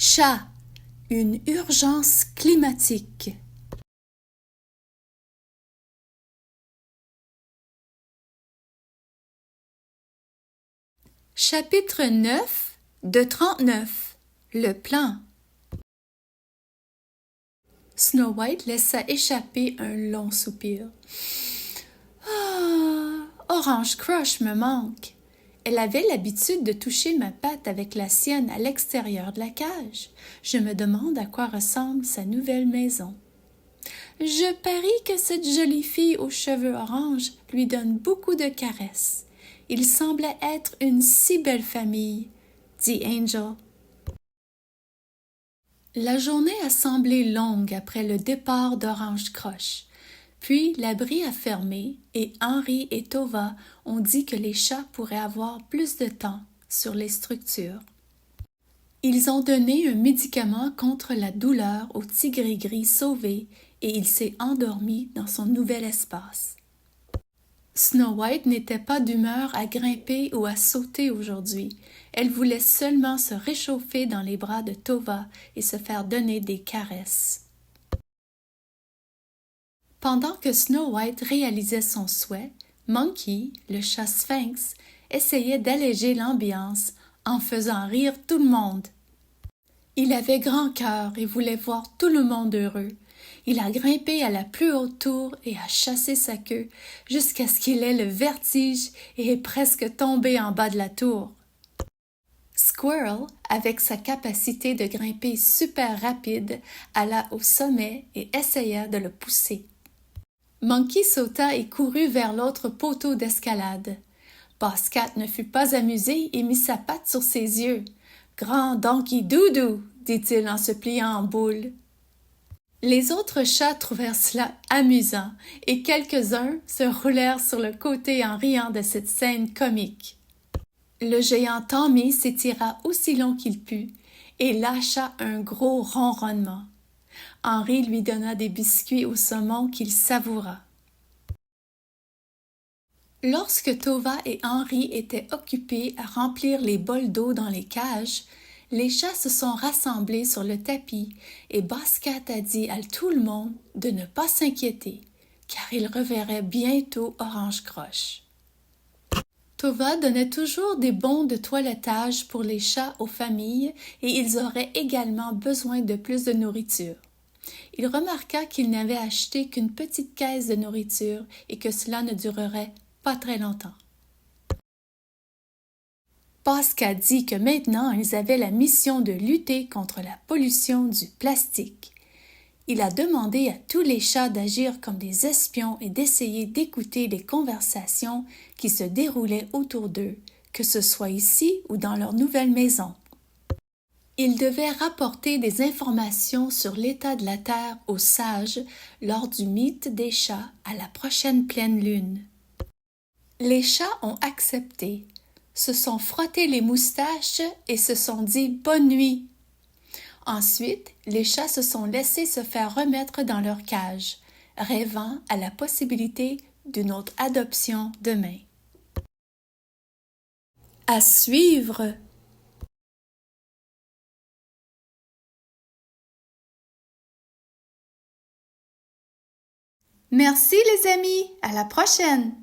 Chat, une urgence climatique. Chapitre 9 de 39. Le plan. Snow White laissa échapper un long soupir. Orange Crush me manque. Elle avait l'habitude de toucher ma patte avec la sienne à l'extérieur de la cage. Je me demande à quoi ressemble sa nouvelle maison. Je parie que cette jolie fille aux cheveux orange lui donne beaucoup de caresses. Il semblait être une si belle famille, dit Angel. La journée a semblé longue après le départ d'Orange Crush. Puis l'abri a fermé et Henry et Tova ont dit que les chats pourraient avoir plus de temps sur les structures. Ils ont donné un médicament contre la douleur au petit gris-gris sauvé et il s'est endormi dans son nouvel espace. Snow White n'était pas d'humeur à grimper ou à sauter aujourd'hui. Elle voulait seulement se réchauffer dans les bras de Tova et se faire donner des caresses. Pendant que Snow White réalisait son souhait, Monkey, le chat sphinx, essayait d'alléger l'ambiance en faisant rire tout le monde. Il avait grand cœur et voulait voir tout le monde heureux. Il a grimpé à la plus haute tour et a chassé sa queue jusqu'à ce qu'il ait le vertige et est presque tombé en bas de la tour. Squirrel, avec sa capacité de grimper super rapide, alla au sommet et essaya de le pousser. Monkey sauta et courut vers l'autre poteau d'escalade. Boss Cat ne fut pas amusé et mit sa patte sur ses yeux. « Grand Donkey Doudou !» dit-il en se pliant en boule. Les autres chats trouvèrent cela amusant et quelques-uns se roulèrent sur le côté en riant de cette scène comique. Le géant Tommy s'étira aussi long qu'il put et lâcha un gros ronronnement. Henry lui donna des biscuits au saumon qu'il savoura. Lorsque Tova et Henry étaient occupés à remplir les bols d'eau dans les cages, les chats se sont rassemblés sur le tapis et Boss Cat a dit à tout le monde de ne pas s'inquiéter, car il reverrait bientôt Orange Crush. Tova donnait toujours des bons de toilettage pour les chats aux familles et ils auraient également besoin de plus de nourriture. Il remarqua qu'il n'avait acheté qu'une petite caisse de nourriture et que cela ne durerait pas très longtemps. Boss Cat dit que maintenant ils avaient la mission de lutter contre la pollution du plastique. Il a demandé à tous les chats d'agir comme des espions et d'essayer d'écouter les conversations qui se déroulaient autour d'eux, que ce soit ici ou dans leur nouvelle maison. Ils devaient rapporter des informations sur l'état de la Terre aux sages lors du mythe des chats à la prochaine pleine lune. Les chats ont accepté, se sont frottés les moustaches et se sont dit « bonne nuit ». Ensuite, les chats se sont laissés se faire remettre dans leur cage, rêvant à la possibilité d'une autre adoption demain. À suivre! Merci les amis, à la prochaine!